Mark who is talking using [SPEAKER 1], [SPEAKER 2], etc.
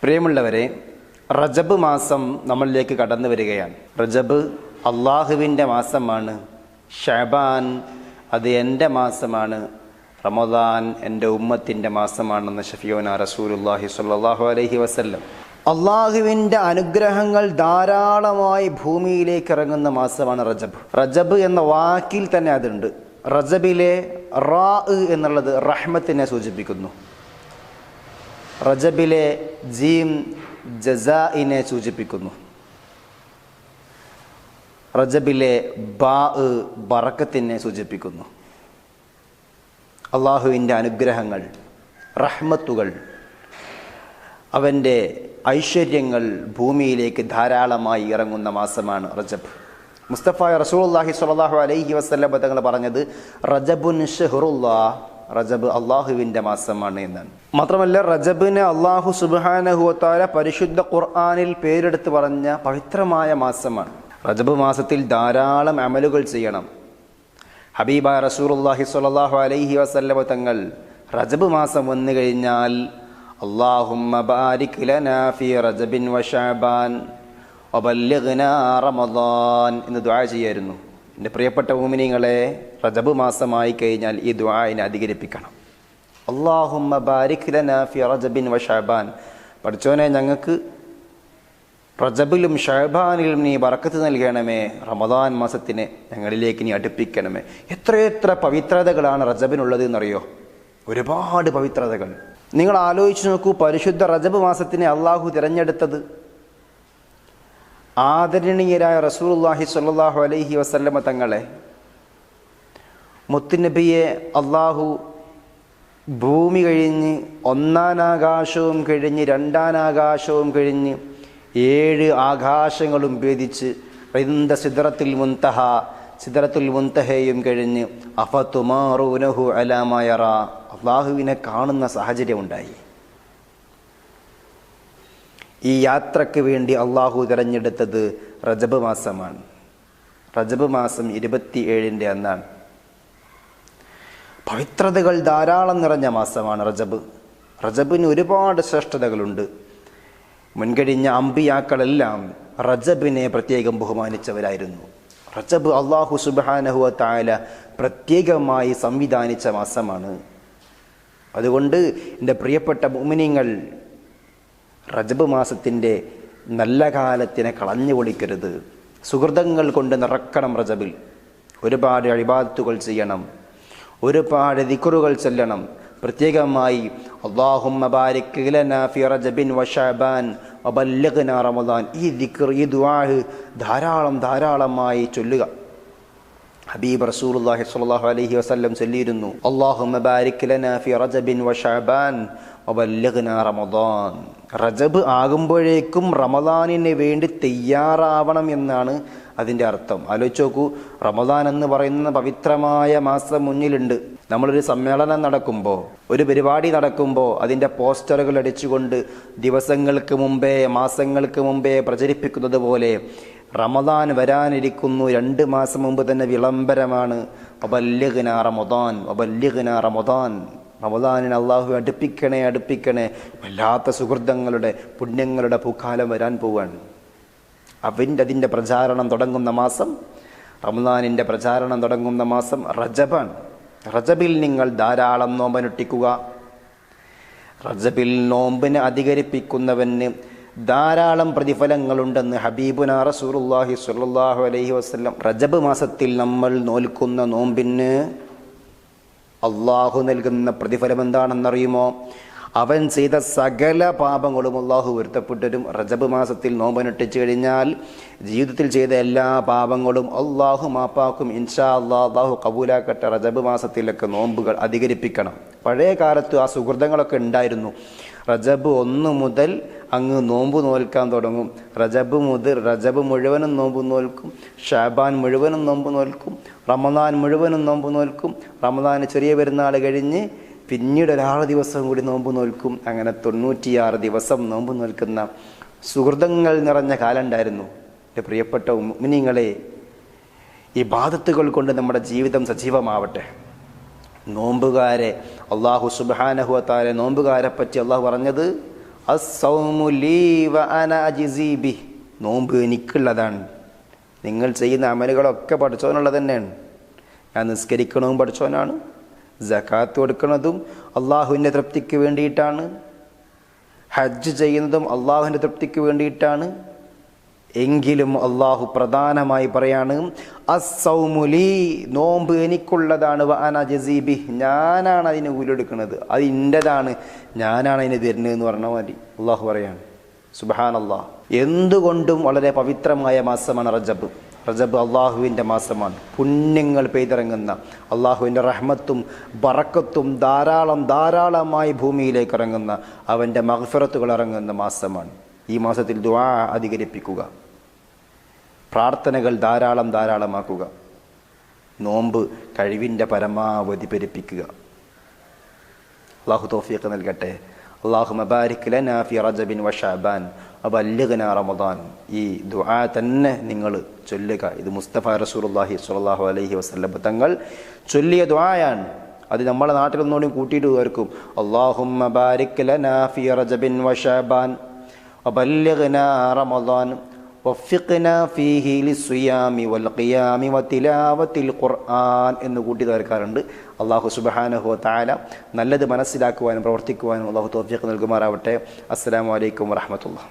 [SPEAKER 1] പ്രിയമുള്ളവരെ, റജബ് മാസം നമ്മളിലേക്ക് കടന്നു വരികയാണ്. റജബ് അള്ളാഹുവിൻ്റെ മാസമാണ്. ഷഅബാൻ അത് എൻ്റെ മാസമാണ്. റമദാൻ എൻ്റെ ഉമ്മത്തിൻ്റെ മാസമാണെന്ന് ഷഫീഉനാ റസൂലുള്ളാഹി സ്വല്ലല്ലാഹു അലൈഹി വസല്ലം. അള്ളാഹുവിൻ്റെ അനുഗ്രഹങ്ങൾ ധാരാളമായി ഭൂമിയിലേക്ക് ഇറങ്ങുന്ന മാസമാണ് റജബ്. റജബ് എന്ന വാക്കിൽ തന്നെ അതുണ്ട്. റജബിലെ റാ എന്നുള്ളത് റഹ്മത്തിനെ സൂചിപ്പിക്കുന്നു. റജബിലെ ജീം ജസാഇനെ സൂചിപ്പിക്കുന്നു. റജബിലെ ബാ ബറക്കത്തിനെ സൂചിപ്പിക്കുന്നു. അള്ളാഹുവിൻ്റെ അനുഗ്രഹങ്ങൾ, റഹ്മത്തുകൾ, അവൻ്റെ ഐശ്വര്യങ്ങൾ ഭൂമിയിലേക്ക് ധാരാളമായി ഇറങ്ങുന്ന മാസമാണ് റജബ്. മുസ്തഫായ റസൂലുള്ളാഹി സ്വല്ലല്ലാഹു അലൈഹി വസല്ലം തങ്ങൾ പറഞ്ഞത് റജബുൻ ഷഹ്റുല്ലാഹ്, റജബ് അള്ളാഹുവിൻ്റെ മാസമാണ് എന്നാണ്. മാത്രമല്ല, റജബിന് അള്ളാഹു സുബ്ഹാനഹു വ തആല പരിശുദ്ധ ഖുർആനിൽ പേരെടുത്ത് പറഞ്ഞ പവിത്രമായ മാസമാണ്. റജബ് മാസത്തിൽ ധാരാളം അമലുകൾ ചെയ്യണം. ഹബീബായ റസൂലുള്ളാഹി സ്വല്ലല്ലാഹു അലൈഹി വസല്ലം തങ്ങൾ റജബ് മാസം വന്നു കഴിഞ്ഞാൽ അല്ലാഹുമ്മ ബാരിക് ലനാ ഫീ റജബിൻ വ ശഅബാൻ വബല്ലിഗ്നാ റമദാൻ എന്ന് ദുആ ചെയ്യായിരുന്നു. എൻ്റെ പ്രിയപ്പെട്ട മുഅ്മിനീങ്ങളെ, റജബ് മാസമായി കഴിഞ്ഞാൽ ഈ ദുആഇനെ അധികരിപ്പിക്കണം. അല്ലാഹുമ്മ ബാരിക് ലനാ ഫീ റജബിൻ വ ശഅബാൻ, പഠിച്ചോനെ ഞങ്ങൾക്ക് റജബിലും ഷഅബാനിലും നീ ബറക്കത്ത് നൽകണമേ, റമദാൻ മാസത്തിനെ ഞങ്ങളിലേക്ക് നീ അടുപ്പിക്കണമേ. എത്രയെത്ര പവിത്രതകളാണ് റജബിനുള്ളത് എന്നറിയോ? ഒരുപാട് പവിത്രതകൾ. നിങ്ങൾ ആലോചിച്ച് നോക്കൂ, പരിശുദ്ധ റജബ് മാസത്തിനെ അള്ളാഹു തിരഞ്ഞെടുത്തത് ആദരണീയരായ റസൂലുള്ളാഹി സ്വല്ലല്ലാഹു അലൈഹി വസല്ലമ തങ്ങളെ, മുത്തുനബിയെ അള്ളാഹു ഭൂമി കഴിഞ്ഞ് ഒന്നാനാകാശവും കഴിഞ്ഞ് രണ്ടാനാകാശവും കഴിഞ്ഞ് 7 ആകാശങ്ങളും ഭേദിച്ച് ഇന്ദ സിദ്റത്തുൽ മുൻതഹ, സിദ്റത്തുൽ മുൻതഹയും കഴിഞ്ഞ് അഫതുമാറൂനഹു അലാ മാ യറാ, അള്ളാഹുവിനെ കാണുന്ന സാഹചര്യമുണ്ടായി. ഈ യാത്രയ്ക്ക് വേണ്ടി അള്ളാഹു തിരഞ്ഞെടുത്തത് റജബ് മാസമാണ്. റജബ് മാസം 27 അന്നാണ്. പവിത്രതകൾ ധാരാളം നിറഞ്ഞ മാസമാണ് റജബ്. റജബിന് ഒരുപാട് ശ്രേഷ്ഠതകളുണ്ട്. മുൻകഴിഞ്ഞ അമ്പിയാക്കളെല്ലാം റജബിനെ പ്രത്യേകം ബഹുമാനിച്ചവരായിരുന്നു. റജബ് അള്ളാഹു സുബ്ഹാനഹു വ തആല പ്രത്യേകമായി സംവിധാനിച്ച മാസമാണ്. അതുകൊണ്ട് എൻ്റെ പ്രിയപ്പെട്ട മുഅ്മിനീങ്ങൾ, റജബ് മാസത്തിൻ്റെ നല്ല കാലത്തിനെ കളഞ്ഞു പൊളിക്കരുത്. സുഹൃതങ്ങൾ കൊണ്ട് നിറക്കണം. റജബിൽ ഒരുപാട് ഇബാദത്തുകൾ ചെയ്യണം, ഒരുപാട് ദിക്റുകൾ ചൊല്ലണം. പ്രത്യേകമായി അല്ലാഹുമ്മ ബാരിക് ലനാ ഫീ റജബിൻ വ ശഅബാൻ വബല്ലിഗ്നാ റമദാൻ, ഈ ദിക്ർ, ഈ ദുആ ധാരാളമായി ചൊല്ലുക. ഹബീബ് റസൂലുള്ളാഹി സ്വല്ലല്ലാഹു അലൈഹി വസല്ലം ചൊല്ലിയിരുന്നു, അല്ലാഹുമ്മ ബാരിക് ലനാ ഫീ റജബിൻ വ ശഅബാൻ വബല്ലിഗ്നാ റമദാൻ. റജബ് ആകുമ്പോഴേക്കും റമദാനിന് വേണ്ടി തയ്യാറാവണം എന്നാണ് അതിൻ്റെ അർത്ഥം. ആലോചിച്ച് നോക്കൂ, റമദാൻ എന്ന് പറയുന്ന പവിത്രമായ മാസം മുന്നിലുണ്ട്. നമ്മളൊരു സമ്മേളനം നടക്കുമ്പോൾ, ഒരു പരിപാടി നടക്കുമ്പോൾ അതിൻ്റെ പോസ്റ്ററുകൾ അടിച്ചുകൊണ്ട് ദിവസങ്ങൾക്ക് മുമ്പേ, മാസങ്ങൾക്ക് മുമ്പേ പ്രചരിപ്പിക്കുന്നത് പോലെ റമദാൻ വരാനിരിക്കുന്നു. 2 മാസം മുമ്പ് തന്നെ വിളംബരമാണ്, വബല്ലിഗ്നാ റമദാൻ, വബല്ലിഗ്നാ റമദാൻ. റമദാനിന് അള്ളാഹു അടുപ്പിക്കണേ. വല്ലാത്ത സുഹൃതങ്ങളുടെ, പുണ്യങ്ങളുടെ പൂക്കാലം വരാൻ പോവാണ്. അതിൻ്റെ പ്രചാരണം തുടങ്ങുന്ന മാസം, റമദാനിൻ്റെ പ്രചാരണം തുടങ്ങുന്ന മാസം റജബാണ്. റജബിൽ നിങ്ങൾ ധാരാളം നോമ്പനുഷ്ഠിക്കുക. റജബിൽ നോമ്പിനെ അധികരിപ്പിക്കുന്നവന് ധാരാളം പ്രതിഫലങ്ങളുണ്ടെന്ന് ഹബീബുനാ റസൂലുള്ളാഹി സ്വല്ലല്ലാഹു അലൈഹി വസല്ലം. റജബ് മാസത്തിൽ നമ്മൾ നോൽക്കുന്ന നോമ്പിന് അള്ളാഹു നൽകുന്ന പ്രതിഫലം എന്താണെന്നറിയുമോ? അവൻ ചെയ്ത സകല പാപങ്ങളും അള്ളാഹു പൊരുത്തപ്പെട്ടരും. റജബ് മാസത്തിൽ നോമ്പനുഷ്ഠിച്ചു കഴിഞ്ഞാൽ ജീവിതത്തിൽ ചെയ്ത എല്ലാ പാപങ്ങളും അള്ളാഹു മാപ്പാക്കും. ഇൻഷാ അല്ലാഹ്, അള്ളാഹു കബൂലാക്കട്ടെ. റജബ് മാസത്തിലൊക്കെ നോമ്പുകൾ അധികരിപ്പിക്കണം. പഴയ കാലത്ത് ആ സുഹൃതങ്ങളൊക്കെ ഉണ്ടായിരുന്നു. റജബ് 1 മുതൽ അങ്ങ് നോമ്പ് നോൽക്കാൻ തുടങ്ങും. റജബ് മുഴുവനും നോമ്പ് നോൽക്കും, ഷഅബാൻ മുഴുവനും നോമ്പ് നോൽക്കും, റമദാൻ മുഴുവനും നോമ്പ് നോൽക്കും. റമദാൻ ചെറിയ പെരുന്നാൾ കഴിഞ്ഞ് പിന്നീട് 6 ദിവസം കൂടി നോമ്പ് നോൽക്കും. അങ്ങനെ 96 ദിവസം നോമ്പ് നോൽക്കുന്ന സുഹൃതങ്ങൾ നിറഞ്ഞ കാലം ഉണ്ടായിരുന്നു. എൻ്റെ പ്രിയപ്പെട്ട മുഅ്മിനീങ്ങളെ, ഇബാദത്തുകൾ കൊണ്ട് നമ്മുടെ ജീവിതം സജീവമാവട്ടെ. നോമ്പുകാരെ അള്ളാഹു സുബ്ഹാനഹു വ തആല നോമ്പുകാരെ പറ്റി അള്ളാഹു പറഞ്ഞത് അസ്സൗമു ലീ വ അന അജ്സീ ബിഹി, നോമ്പ് എനിക്കുള്ളതാണ്. നിങ്ങൾ ചെയ്യുന്ന അമലുകളൊക്കെ പഠിച്ചവനുള്ളത് തന്നെയാണ്. ഞാൻ നിസ്കരിക്കണതും പഠിച്ചവനാണ്, സകാത്ത് കൊടുക്കുന്നതും അള്ളാഹുവിൻ്റെ തൃപ്തിക്ക് വേണ്ടിയിട്ടാണ്, ഹജ്ജ് ചെയ്യുന്നതും അള്ളാഹുവിൻ്റെ തൃപ്തിക്ക് വേണ്ടിയിട്ടാണ്. എങ്കിലും അള്ളാഹു പ്രധാനമായി പറയാണ് അസ്സൗമു ലീ, നോമ്പ് എനിക്കുള്ളതാണ്, വ അന അജ്സീ ബിഹി, ഞാനാണ് അതിന് കൂലെടുക്കുന്നത്, അത് എൻ്റെതാണ്, ഞാനാണ് അതിന് തരുന്നത് എന്ന് പറഞ്ഞാൽ മതി. അള്ളാഹു പറയാണ്. സുബ്ഹാനല്ലാഹ്. എന്തുകൊണ്ടും വളരെ പവിത്രമായ മാസമാണ് റജബ്. റജബ് അള്ളാഹുവിൻ്റെ മാസമാണ്. പുണ്യങ്ങൾ പെയ്തിറങ്ങുന്ന, അള്ളാഹുവിൻ്റെ റഹ്മത്തും ബറക്കത്തും ധാരാളമായി ഭൂമിയിലേക്ക് ഇറങ്ങുന്ന, അവൻ്റെ മഗ്ഫിറത്തുകൾ ഇറങ്ങുന്ന മാസമാണ്. ഈ മാസത്തിൽ ദുആ അധികരിപ്പിക്കുക, പ്രാർത്ഥനകൾ ധാരാളമാക്കുക, നോമ്പ് കഴിവിൻ്റെ പരമാവധി പെരുപ്പിക്കുക. അള്ളാഹു തൗഫീഖ് നൽകട്ടെ. അല്ലാഹുമ്മ ബാരിക് ലനാ ഫി റജബിൻ വ ശഅബാൻ വബല്ലിഗ്നാ റമദാൻ. ഈ ദുആ തന്നെ നിങ്ങൾ ചൊല്ലുക. ഇത് മുസ്തഫ റസൂലുള്ളാഹി സ്വല്ലല്ലാഹു അലൈഹി വസല്ലം തങ്ങൾ ചൊല്ലിയ ദുആയാണ്. അത് നമ്മുടെ നാട്ടിലൊന്നുകൂടി കൂട്ടിയിട്ട് കേൾക്കും. അല്ലാഹുമ്മ ബാരിക് ലനാ ഫി റജബിൻ വ ശഅബാൻ വബല്ലിഗ്നാ റമദാൻ വഫിഖ്നാ ഫീഹി ലിസ്സിയാമി വൽ ഖിയാമി വതിലാവത്തിൽ ഖുർആൻ എന്ന് കൂട്ടി തീർക്കാറുണ്ട്. അല്ലാഹു സുബ്ഹാനഹു വ തആല നല്ലത് മനസ്സിലാക്കുവാനും പ്രവർത്തിക്കുവാനും അല്ലാഹു തൗഫീഖ് നൽകുമാറാവട്ടെ. അസ്സലാമു അലൈക്കും വറഹ്മത്തുള്ളാഹി.